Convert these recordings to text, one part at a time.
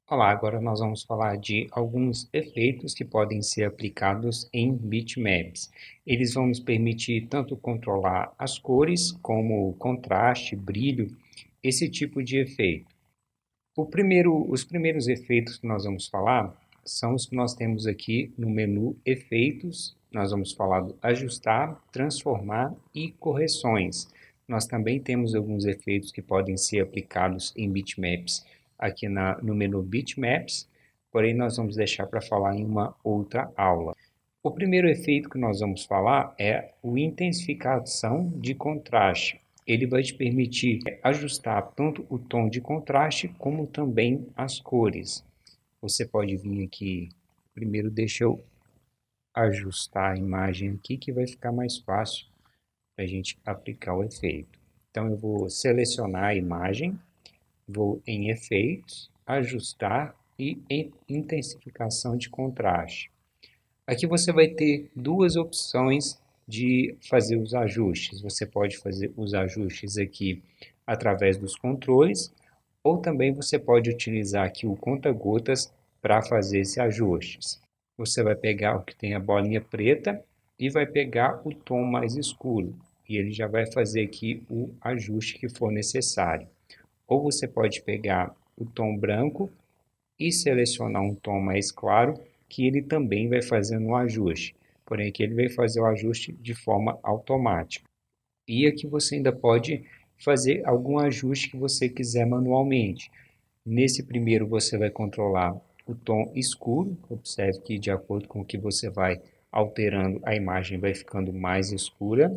Olá, agora nós vamos falar de alguns efeitos que podem ser aplicados em bitmaps. Eles vão nos permitir tanto controlar as cores, como contraste, brilho, esse tipo de efeito. Os primeiros efeitos que nós vamos falar são os que nós temos aqui no menu Efeitos. Nós vamos falar do Ajustar, Transformar e Correções. Nós também temos alguns efeitos que podem ser aplicados em bitmaps aqui no menu Bitmaps, porém nós vamos deixar para falar em uma outra aula. O primeiro efeito que nós vamos falar é o intensificação de contraste. Ele vai te permitir ajustar tanto o tom de contraste como também as cores. Você pode vir aqui, primeiro deixa eu ajustar a imagem aqui que vai ficar mais fácil para a gente aplicar o efeito. Então eu vou selecionar a imagem, vou em efeitos, ajustar e em intensificação de contraste. Aqui você vai ter duas opções de fazer os ajustes. Você pode fazer os ajustes aqui através dos controles, ou também você pode utilizar aqui o conta-gotas para fazer esses ajustes. Você vai pegar o que tem a bolinha preta e vai pegar o tom mais escuro, e ele já vai fazer aqui o ajuste que for necessário. Ou você pode pegar o tom branco e selecionar um tom mais claro, que ele também vai fazendo um ajuste. Porém, aqui ele vai fazer o ajuste de forma automática. E aqui você ainda pode fazer algum ajuste que você quiser manualmente. Nesse primeiro você vai controlar o tom escuro. Observe que de acordo com o que você vai alterando, a imagem vai ficando mais escura.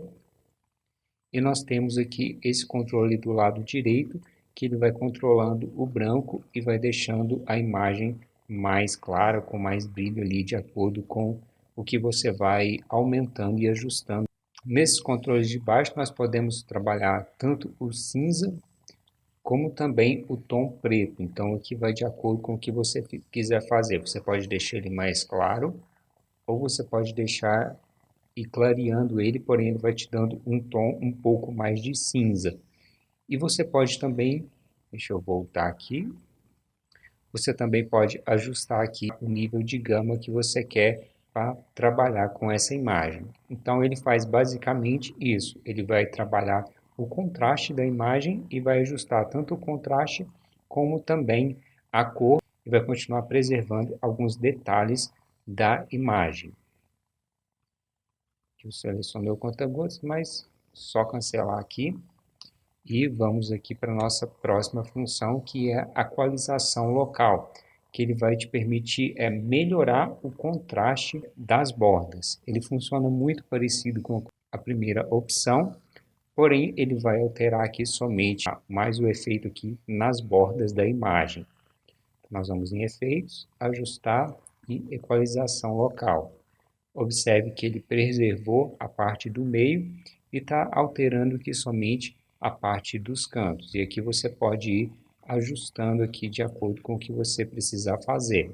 E nós temos aqui esse controle do lado direito, que ele vai controlando o branco e vai deixando a imagem mais clara, com mais brilho ali, de acordo com o que você vai aumentando e ajustando. Nesses controles de baixo, nós podemos trabalhar tanto o cinza, como também o tom preto. Então, aqui vai de acordo com o que você quiser fazer. Você pode deixar ele mais claro, ou você pode deixar e clareando ele, porém ele vai te dando um tom um pouco mais de cinza. E você pode também, deixa eu voltar aqui, você também pode ajustar aqui o nível de gama que você quer para trabalhar com essa imagem. Então ele faz basicamente isso, ele vai trabalhar o contraste da imagem e vai ajustar tanto o contraste como também a cor e vai continuar preservando alguns detalhes da imagem. Eu selecionei o conta-gotas, mas só cancelar aqui e vamos aqui para a nossa próxima função, que é a equalização local, que ele vai te permitir melhorar o contraste das bordas. Ele funciona muito parecido com a primeira opção, porém ele vai alterar aqui somente mais o efeito aqui nas bordas da imagem. Nós vamos em efeitos, ajustar e equalização local. Observe que ele preservou a parte do meio e está alterando aqui somente a parte dos cantos. E aqui você pode ir ajustando aqui de acordo com o que você precisar fazer.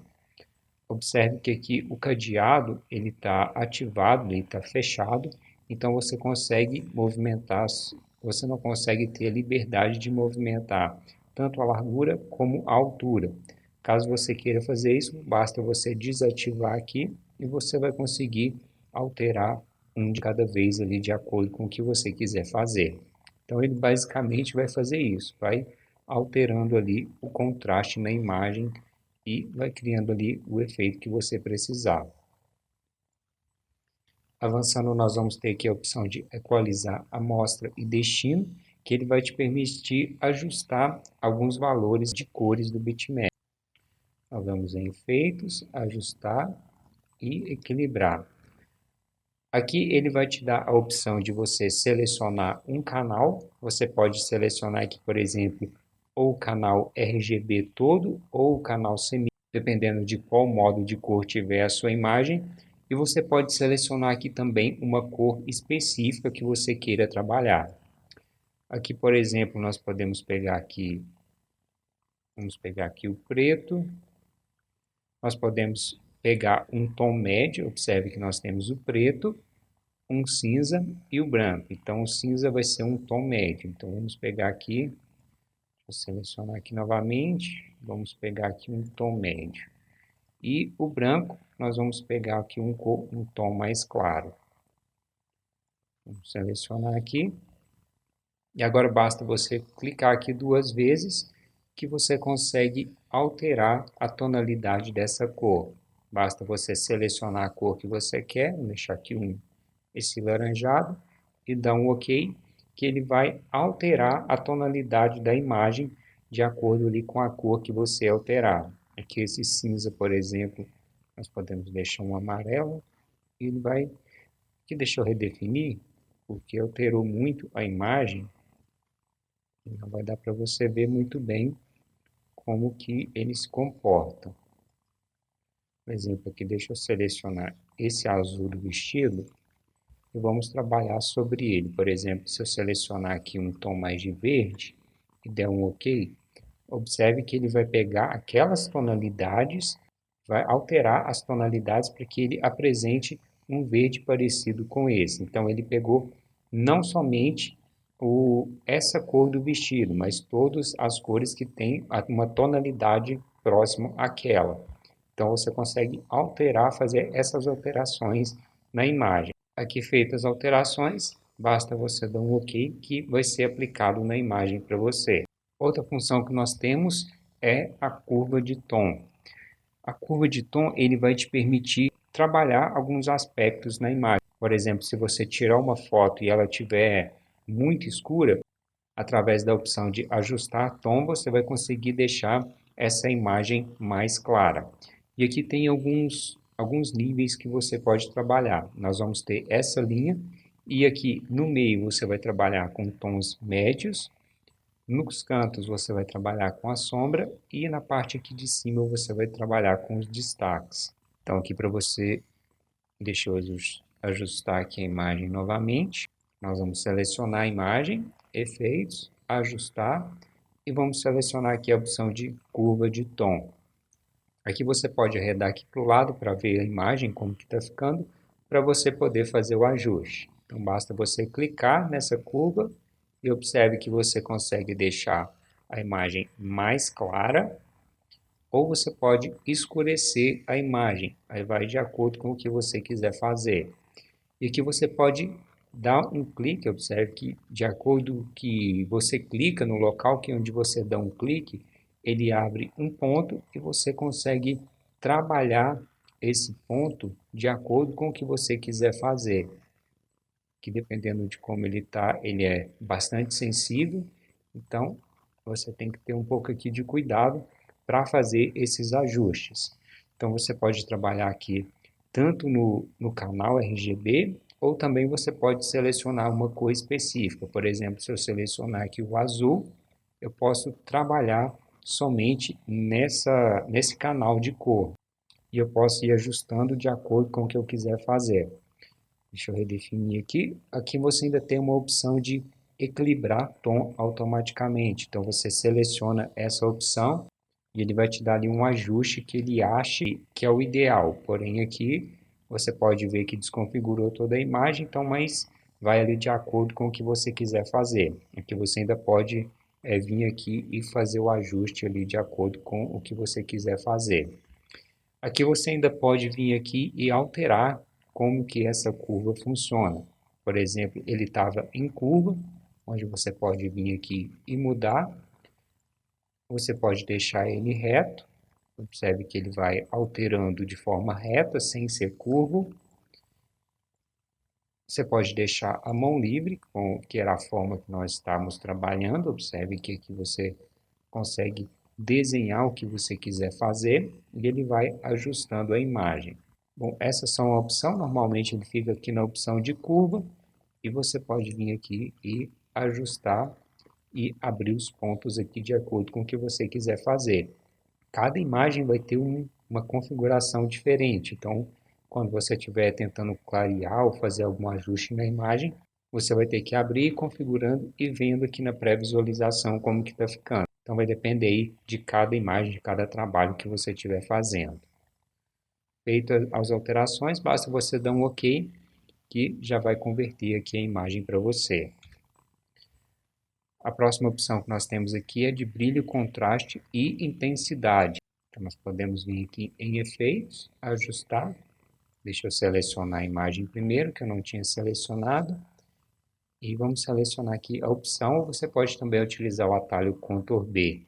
Observe que aqui o cadeado ele está ativado, ele está fechado, então você consegue movimentar, você não consegue ter a liberdade de movimentar tanto a largura como a altura. Caso você queira fazer isso, basta você desativar aqui e você vai conseguir alterar um de cada vez ali de acordo com o que você quiser fazer. Então ele basicamente vai fazer isso, vai alterando ali o contraste na imagem e vai criando ali o efeito que você precisar. Avançando, nós vamos ter aqui a opção de equalizar amostra e destino, que ele vai te permitir ajustar alguns valores de cores do bitmap. Nós vamos em efeitos, ajustar e equilibrar. Aqui ele vai te dar a opção de você selecionar um canal. Você pode selecionar aqui, por exemplo, ou o canal RGB todo ou o canal semi, dependendo de qual modo de cor tiver a sua imagem. E você pode selecionar aqui também uma cor específica que você queira trabalhar. Aqui, por exemplo, nós podemos pegar aqui, vamos pegar aqui o preto. Nós podemos pegar um tom médio, observe que nós temos o preto, um cinza e o branco. Então, o cinza vai ser um tom médio. Então, vamos pegar aqui, Vou selecionar aqui novamente, vamos pegar aqui um tom médio. E o branco, nós vamos pegar aqui um tom mais claro. Vamos selecionar aqui. E agora basta você clicar aqui 2 vezes que você consegue alterar a tonalidade dessa cor. Basta você selecionar a cor que você quer, vou deixar aqui esse laranjado, e dar um OK, que ele vai alterar a tonalidade da imagem de acordo ali com a cor que você alterar. Aqui esse cinza, por exemplo, nós podemos deixar um amarelo, e ele vai... Aqui deixa eu redefinir, porque alterou muito a imagem, não vai dar para você ver muito bem como que ele se comporta. Por exemplo, aqui deixa eu selecionar esse azul do vestido e vamos trabalhar sobre ele. Por exemplo, se eu selecionar aqui um tom mais de verde e der um OK, observe que ele vai pegar aquelas tonalidades, vai alterar as tonalidades para que ele apresente um verde parecido com esse. Então ele pegou não somente essa cor do vestido, mas todas as cores que têm uma tonalidade próxima àquela. Então você consegue alterar, fazer essas alterações na imagem. Aqui feitas as alterações, basta você dar um OK que vai ser aplicado na imagem para você. Outra função que nós temos é a curva de tom. A curva de tom ele vai te permitir trabalhar alguns aspectos na imagem. Por exemplo, se você tirar uma foto e ela estiver muito escura, através da opção de ajustar tom, você vai conseguir deixar essa imagem mais clara. E aqui tem alguns níveis que você pode trabalhar. Nós vamos ter essa linha, e aqui no meio você vai trabalhar com tons médios, nos cantos você vai trabalhar com a sombra, e na parte aqui de cima você vai trabalhar com os destaques. Então aqui para você, deixa eu ajustar aqui a imagem novamente. Nós vamos selecionar a imagem, efeitos, ajustar, e vamos selecionar aqui a opção de curva de tom. Aqui você pode arredar aqui para o lado para ver a imagem como que está ficando, para você poder fazer o ajuste. Então basta você clicar nessa curva e observe que você consegue deixar a imagem mais clara, ou você pode escurecer a imagem. Aí vai de acordo com o que você quiser fazer. E aqui você pode dar um clique, observe que de acordo que você clica no local que onde você dá um clique, ele abre um ponto e você consegue trabalhar esse ponto de acordo com o que você quiser fazer. Que dependendo de como ele está, ele é bastante sensível, então você tem que ter um pouco aqui de cuidado para fazer esses ajustes. Então você pode trabalhar aqui tanto no canal RGB, ou também você pode selecionar uma cor específica. Por exemplo, se eu selecionar aqui o azul, eu posso trabalhar somente nesse canal de cor. E eu posso ir ajustando de acordo com o que eu quiser fazer. Deixa eu redefinir aqui. Aqui você ainda tem uma opção de equilibrar tom automaticamente. Então você seleciona essa opção e ele vai te dar ali um ajuste que ele ache que é o ideal. Porém aqui você pode ver que desconfigurou toda a imagem, então mas vai ali de acordo com o que você quiser fazer. Aqui você ainda pode vir aqui e fazer o ajuste ali de acordo com o que você quiser fazer. Aqui você ainda pode vir aqui e alterar como que essa curva funciona. Por exemplo, ele estava em curva, onde você pode vir aqui e mudar. Você pode deixar ele reto. Observe que ele vai alterando de forma reta, sem ser curvo. Você pode deixar a mão livre, que era a forma que nós estávamos trabalhando. Observe que aqui você consegue desenhar o que você quiser fazer e ele vai ajustando a imagem. Bom, essas são a opção, normalmente ele fica aqui na opção de curva, e você pode vir aqui e ajustar e abrir os pontos aqui de acordo com o que você quiser fazer. Cada imagem vai ter uma configuração diferente, então quando você estiver tentando clarear ou fazer algum ajuste na imagem, você vai ter que abrir configurando e vendo aqui na pré-visualização como que está ficando. Então vai depender aí de cada imagem, de cada trabalho que você estiver fazendo. Feitas as alterações, basta você dar um OK, que já vai converter aqui a imagem para você. A próxima opção que nós temos aqui é de brilho, contraste e intensidade. Então, nós podemos vir aqui em efeitos, ajustar. Deixa eu selecionar a imagem primeiro, que eu não tinha selecionado. E vamos selecionar aqui a opção. Você pode também utilizar o atalho Ctrl B.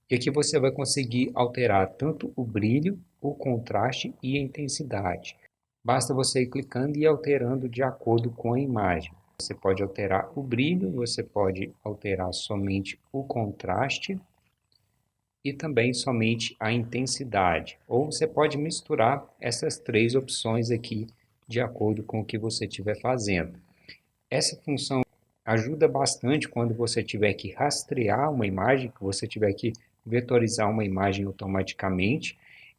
E aqui você vai conseguir alterar tanto o brilho, o contraste e a intensidade. Basta você ir clicando e alterando de acordo com a imagem. Você pode alterar o brilho, você pode alterar somente o contraste e também somente a intensidade. Ou você pode misturar essas três opções aqui de acordo com o que você estiver fazendo. Essa função ajuda bastante quando você tiver que rastrear uma imagem, que você tiver que vetorizar uma imagem automaticamente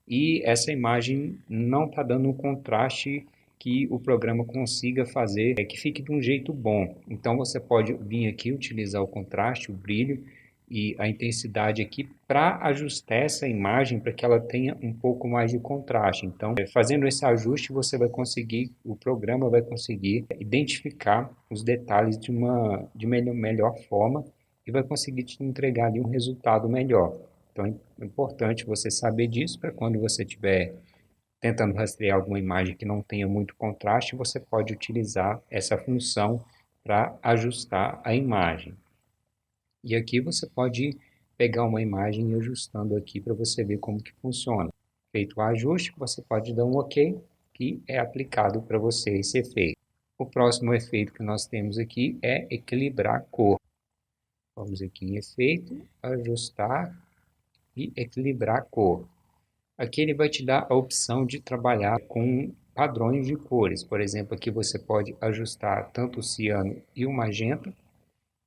e essa imagem não está dando um contraste que o programa consiga fazer, que fique de um jeito bom. Então você pode vir aqui utilizar o contraste, o brilho e a intensidade aqui para ajustar essa imagem para que ela tenha um pouco mais de contraste. Então, fazendo esse ajuste, você vai conseguir, o programa vai conseguir identificar os detalhes de melhor forma e vai conseguir te entregar ali um resultado melhor. Então, é importante você saber disso para quando você estiver tentando rastrear alguma imagem que não tenha muito contraste, você pode utilizar essa função para ajustar a imagem. E aqui você pode pegar uma imagem e ir ajustando aqui para você ver como que funciona. Feito o ajuste, você pode dar um OK, que é aplicado para você esse efeito. O próximo efeito que nós temos aqui é equilibrar a cor. Vamos aqui em efeito, ajustar e equilibrar a cor. Aqui ele vai te dar a opção de trabalhar com padrões de cores. Por exemplo, aqui você pode ajustar tanto o ciano e o magenta.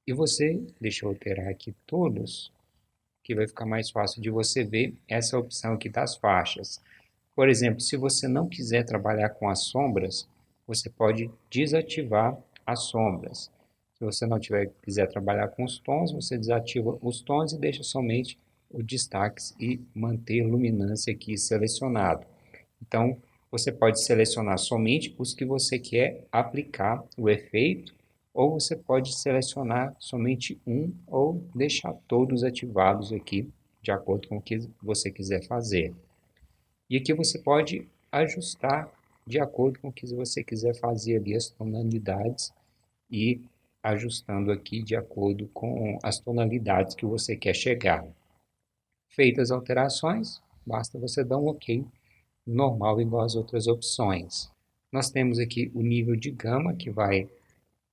E você, deixa eu alterar aqui todos, que vai ficar mais fácil de você ver essa opção aqui das faixas. Por exemplo, se você não quiser trabalhar com as sombras, você pode desativar as sombras. Se você não quiser trabalhar com os tons, você desativa os tons e deixa somente o destaques e manter luminância aqui selecionado. Então, você pode selecionar somente os que você quer aplicar o efeito, ou você pode selecionar somente um ou deixar todos ativados aqui, de acordo com o que você quiser fazer. E aqui você pode ajustar de acordo com o que você quiser fazer ali as tonalidades e ajustando aqui de acordo com as tonalidades que você quer chegar. Feitas as alterações, basta você dar um OK normal igual às outras opções. Nós temos aqui o nível de gama, que vai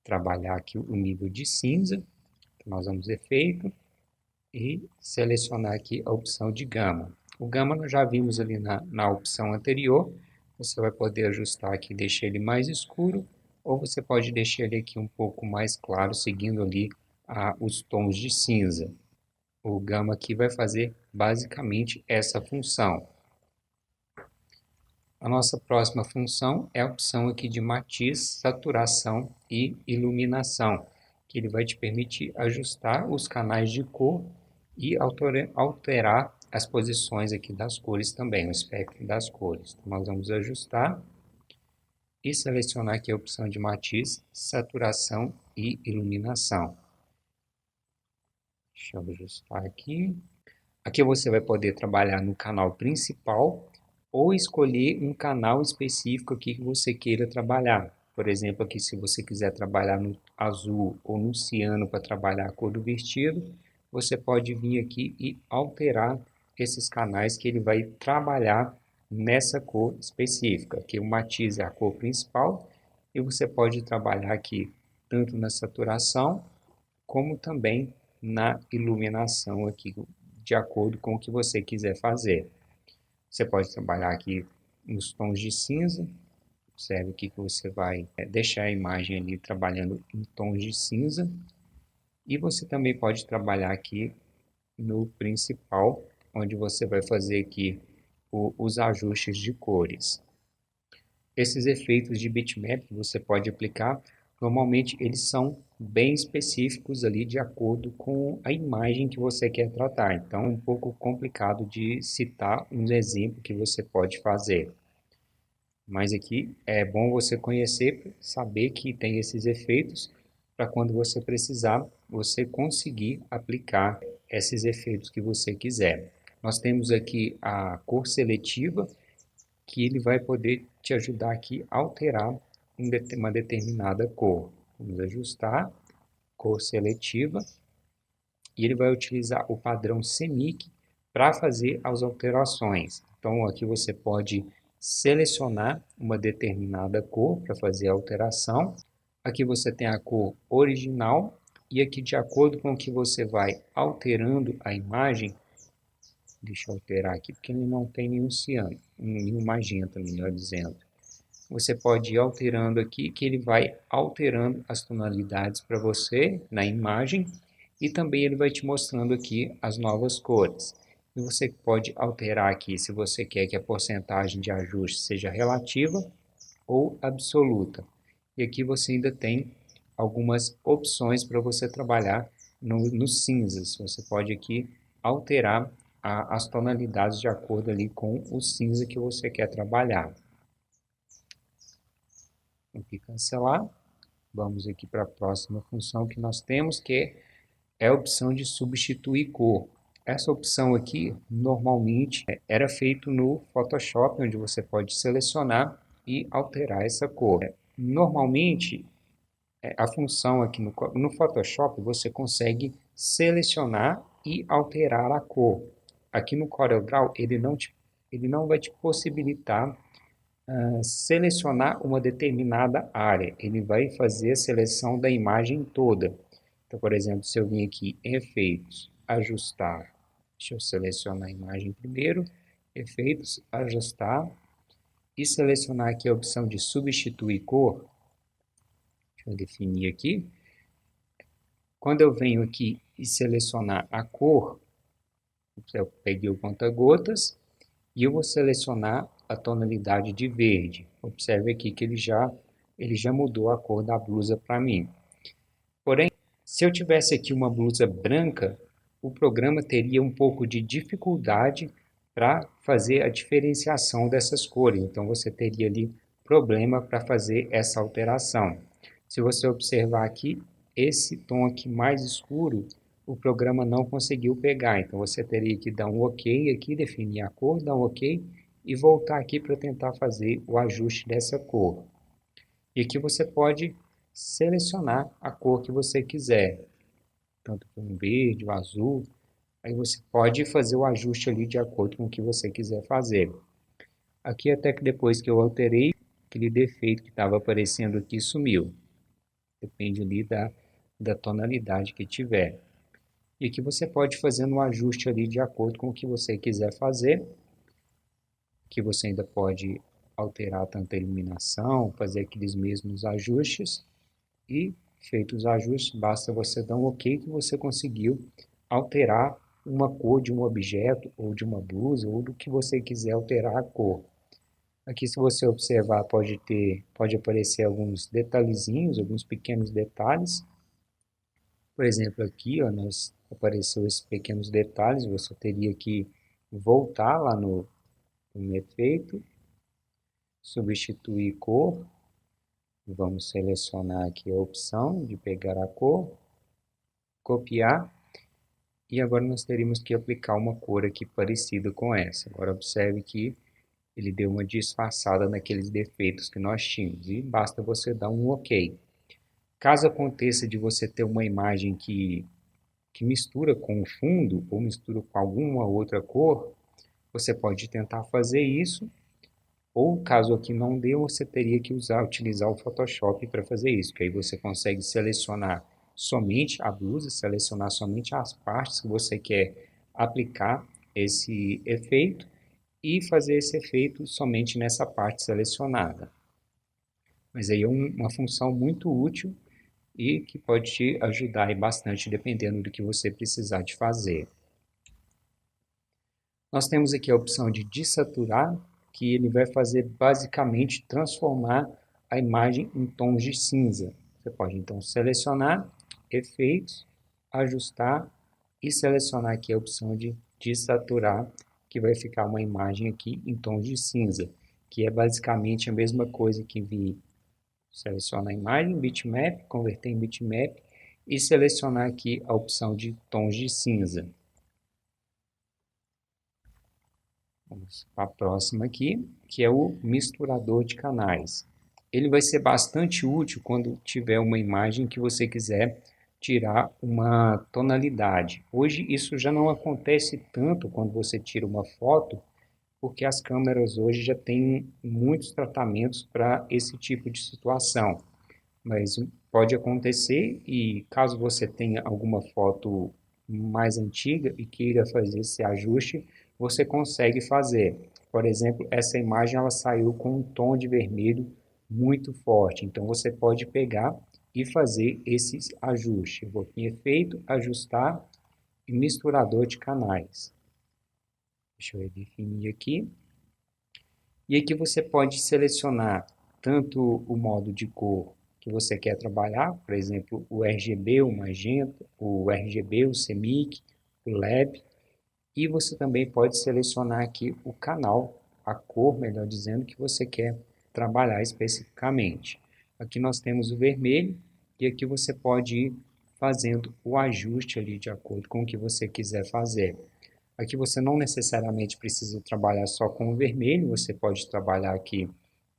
trabalhar aqui o nível de cinza. Então, nós vamos efeito e selecionar aqui a opção de gama. O gama nós já vimos ali na opção anterior. Você vai poder ajustar aqui, deixar ele mais escuro, ou você pode deixar ele aqui um pouco mais claro, seguindo ali os tons de cinza. O gama aqui vai fazer basicamente essa função. A nossa próxima função é a opção aqui de matiz, saturação e iluminação, que ele vai te permitir ajustar os canais de cor e alterar as posições aqui das cores também, o espectro das cores. Então, nós vamos ajustar e selecionar aqui a opção de matiz, saturação e iluminação. Deixa eu ajustar aqui. Aqui você vai poder trabalhar no canal principal ou escolher um canal específico aqui que você queira trabalhar. Por exemplo, aqui se você quiser trabalhar no azul ou no ciano para trabalhar a cor do vestido, você pode vir aqui e alterar esses canais que ele vai trabalhar nessa cor específica. Aqui o matiz é a cor principal e você pode trabalhar aqui tanto na saturação como também na iluminação aqui, de acordo com o que você quiser fazer. Você pode trabalhar aqui nos tons de cinza. Observe aqui que você vai deixar a imagem ali trabalhando em tons de cinza. E você também pode trabalhar aqui no principal, onde você vai fazer aqui os ajustes de cores. Esses efeitos de bitmap que você pode aplicar, normalmente eles são bem específicos ali de acordo com a imagem que você quer tratar. Então é um pouco complicado de citar um exemplo que você pode fazer. Mas aqui é bom você conhecer, saber que tem esses efeitos, para quando você precisar, você conseguir aplicar esses efeitos que você quiser. Nós temos aqui a cor seletiva, que ele vai poder te ajudar aqui a alterar uma determinada cor. Vamos ajustar, cor seletiva, e ele vai utilizar o padrão CMYK para fazer as alterações. Então aqui você pode selecionar uma determinada cor para fazer a alteração. Aqui você tem a cor original e aqui de acordo com o que você vai alterando a imagem, deixa eu alterar aqui porque ele não tem nenhum ciano, nenhum magenta, melhor dizendo. Você pode ir alterando aqui, que ele vai alterando as tonalidades para você na imagem e também ele vai te mostrando aqui as novas cores. E você pode alterar aqui se você quer que a porcentagem de ajuste seja relativa ou absoluta. E aqui você ainda tem algumas opções para você trabalhar nos cinzas. Você pode aqui alterar as tonalidades de acordo ali com o cinza que você quer trabalhar. Aqui cancelar. Vamos aqui para a próxima função que nós temos, que é a opção de substituir cor. Essa opção aqui, normalmente, era feito no Photoshop, onde você pode selecionar e alterar essa cor. Normalmente, a função aqui no Photoshop, você consegue selecionar e alterar a cor. Aqui no CorelDRAW, ele não vai te possibilitar selecionar uma determinada área. Ele vai fazer a seleção da imagem toda. Então, por exemplo, se eu vim aqui em Efeitos, Ajustar, deixa eu selecionar a imagem primeiro, Efeitos, Ajustar, e selecionar aqui a opção de Substituir Cor. Deixa eu definir aqui. Quando eu venho aqui e selecionar a cor, eu peguei o conta-gotas e eu vou selecionar a tonalidade de verde. Observe aqui que ele já mudou a cor da blusa para mim. Porém, se eu tivesse aqui uma blusa branca, o programa teria um pouco de dificuldade para fazer a diferenciação dessas cores. Então você teria ali problema para fazer essa alteração. Se você observar aqui, esse tom aqui mais escuro, o programa não conseguiu pegar. Então você teria que dar um OK aqui, definir a cor, dar um OK e voltar aqui para tentar fazer o ajuste dessa cor. E aqui você pode selecionar a cor que você quiser, tanto com o verde, o azul, aí você pode fazer o ajuste ali de acordo com o que você quiser fazer. Aqui até que depois que eu alterei, aquele defeito que estava aparecendo aqui sumiu. Depende ali da tonalidade que tiver. E aqui você pode fazer um ajuste ali de acordo com o que você quiser fazer. Aqui você ainda pode alterar tanto a iluminação, fazer aqueles mesmos ajustes. E feitos os ajustes, basta você dar um OK que você conseguiu alterar uma cor de um objeto, ou de uma blusa, ou do que você quiser alterar a cor. Aqui, se você observar, pode aparecer alguns detalhezinhos, alguns pequenos detalhes. Por exemplo, aqui apareceu esses pequenos detalhes, você teria que voltar lá no efeito, substituir cor. Vamos selecionar aqui a opção de pegar a cor, copiar, e agora nós teríamos que aplicar uma cor aqui parecida com essa. Agora observe que ele deu uma disfarçada naqueles defeitos que nós tínhamos, e basta você dar um OK. Caso aconteça de você ter uma imagem que mistura com o fundo, ou mistura com alguma outra cor, você pode tentar fazer isso, ou caso aqui não dê, você teria que utilizar o Photoshop para fazer isso, que aí você consegue selecionar somente a blusa, selecionar somente as partes que você quer aplicar esse efeito e fazer esse efeito somente nessa parte selecionada. Mas aí é uma função muito útil e que pode te ajudar bastante dependendo do que você precisar de fazer. Nós temos aqui a opção de dessaturar, que ele vai fazer basicamente transformar a imagem em tons de cinza. Você pode então selecionar, efeitos, ajustar e selecionar aqui a opção de dessaturar, que vai ficar uma imagem aqui em tons de cinza, que é basicamente a mesma coisa que vir Selecionar a imagem, bitmap, converter em bitmap e selecionar aqui a opção de tons de cinza. Vamos para a próxima aqui, que é o misturador de canais. Ele vai ser bastante útil quando tiver uma imagem que você quiser tirar uma tonalidade. Hoje isso já não acontece tanto quando você tira uma foto, porque as câmeras hoje já têm muitos tratamentos para esse tipo de situação. Mas pode acontecer e caso você tenha alguma foto mais antiga e queira fazer esse ajuste, você consegue fazer. Por exemplo, essa imagem ela saiu com um tom de vermelho muito forte, então você pode pegar e fazer esses ajustes. Eu vou aqui em efeito, ajustar e misturador de canais. Deixa eu definir aqui. E aqui você pode selecionar tanto o modo de cor que você quer trabalhar, por exemplo, o RGB, o magenta, o RGB, o CMYK, o LED, e você também pode selecionar aqui o canal, a cor, melhor dizendo, que você quer trabalhar especificamente. Aqui nós temos o vermelho e aqui você pode ir fazendo o ajuste ali de acordo com o que você quiser fazer. Aqui você não necessariamente precisa trabalhar só com o vermelho, você pode trabalhar aqui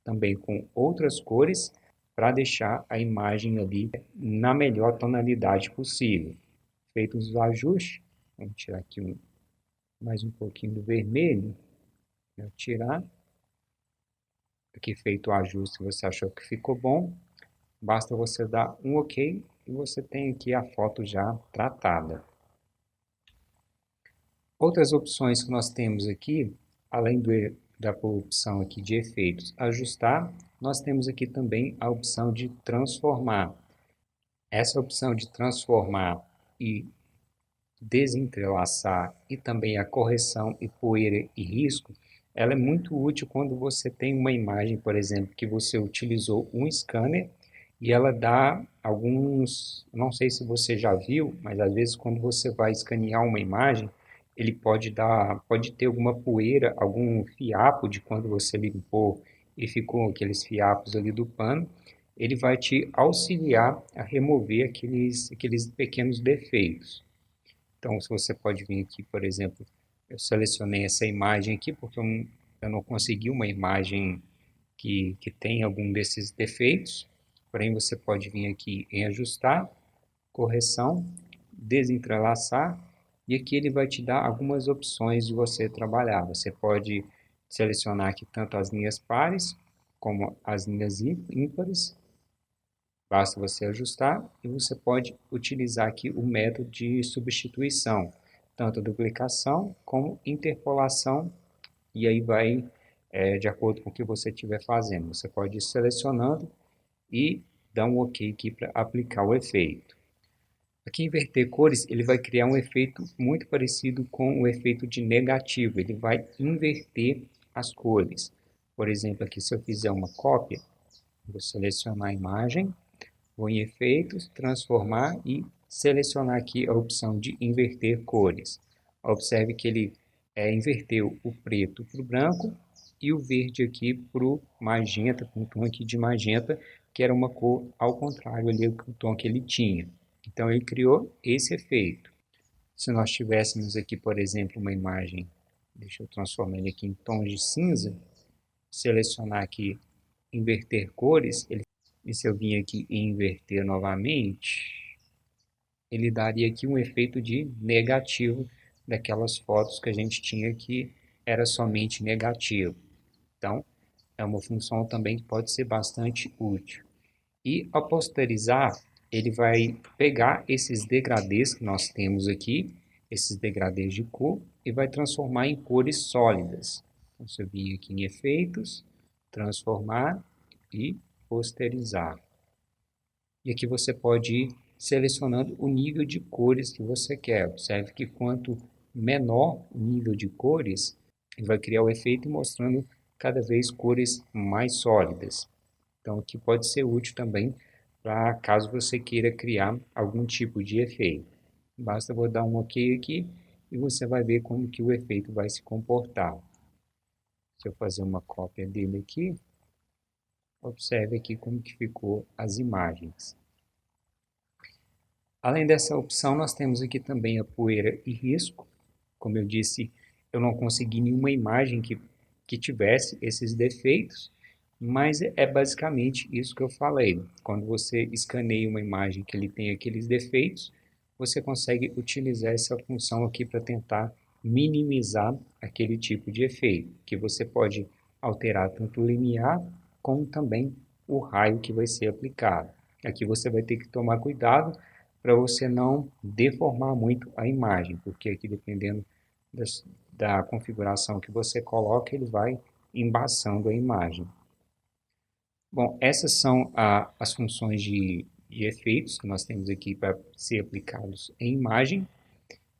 também com outras cores para deixar a imagem ali na melhor tonalidade possível. Feitos os ajustes, vamos tirar aqui mais um pouquinho do vermelho, vou tirar. Aqui feito o ajuste, você achou que ficou bom, basta você dar um OK e você tem aqui a foto já tratada. Outras opções que nós temos aqui, além da opção aqui de efeitos, ajustar, nós temos aqui também a opção de transformar. Essa opção de transformar e desentrelaçar e também a correção e poeira e risco, ela é muito útil quando você tem uma imagem, por exemplo, que você utilizou um scanner e ela dá alguns, não sei se você já viu, mas às vezes quando você vai escanear uma imagem, ele pode ter alguma poeira, algum fiapo de quando você limpou e ficou aqueles fiapos ali do pano, ele vai te auxiliar a remover aqueles pequenos defeitos. Então, se você pode vir aqui, por exemplo, eu selecionei essa imagem aqui porque eu não consegui uma imagem que tem algum desses defeitos, porém você pode vir aqui em ajustar, correção, desentrelaçar, e aqui ele vai te dar algumas opções de você trabalhar. Você pode selecionar aqui tanto as linhas pares como as linhas ímpares. Basta você ajustar e você pode utilizar aqui o método de substituição, tanto duplicação como interpolação, e aí vai de acordo com o que você estiver fazendo. Você pode ir selecionando e dar um OK aqui para aplicar o efeito. Aqui inverter cores, ele vai criar um efeito muito parecido com o efeito de negativo, ele vai inverter as cores. Por exemplo, aqui se eu fizer uma cópia, vou selecionar a imagem, vou em efeitos, transformar e selecionar aqui a opção de inverter cores. Observe que ele inverteu o preto para o branco e o verde aqui para o magenta, com um tom aqui de magenta, que era uma cor ao contrário ali do tom que ele tinha. Então ele criou esse efeito. Se nós tivéssemos aqui, por exemplo, uma imagem, deixa eu transformar ele aqui em tons de cinza, selecionar aqui inverter cores, e se eu vir aqui e inverter novamente, ele daria aqui um efeito de negativo daquelas fotos que a gente tinha que era somente negativo. Então, é uma função também que pode ser bastante útil. E ao posterizar, ele vai pegar esses degradês que nós temos aqui, esses degradês de cor, e vai transformar em cores sólidas. Então, se eu vir aqui em efeitos, transformar e posterizar. E aqui você pode ir selecionando o nível de cores que você quer. Observe que quanto menor o nível de cores, ele vai criar o efeito mostrando cada vez cores mais sólidas. Então aqui pode ser útil também para caso você queira criar algum tipo de efeito. Basta vou dar um OK aqui e você vai ver como que o efeito vai se comportar. Se eu fazer uma cópia dele aqui, Observe aqui como que ficou as imagens. Além dessa opção, nós temos aqui também a poeira e risco. Como eu disse, eu não consegui nenhuma imagem que tivesse esses defeitos, mas é basicamente isso que eu falei. Quando você escaneia uma imagem que ele tem aqueles defeitos, você consegue utilizar essa função aqui para tentar minimizar aquele tipo de efeito, que você pode alterar tanto o limiar como também o raio que vai ser aplicado. Aqui você vai ter que tomar cuidado para você não deformar muito a imagem, porque aqui dependendo da configuração que você coloca, ele vai embaçando a imagem. Bom, essas são as funções de efeitos que nós temos aqui para ser aplicados em imagem.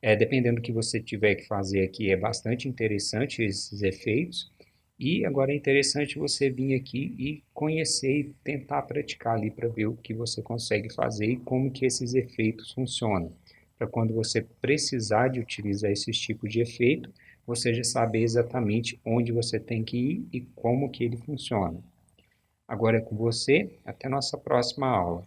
Dependendo do que você tiver que fazer aqui, é bastante interessante esses efeitos. E agora é interessante você vir aqui e conhecer e tentar praticar ali para ver o que você consegue fazer e como que esses efeitos funcionam. Para quando você precisar de utilizar esses tipos de efeito, você já saber exatamente onde você tem que ir e como que ele funciona. Agora é com você, até nossa próxima aula.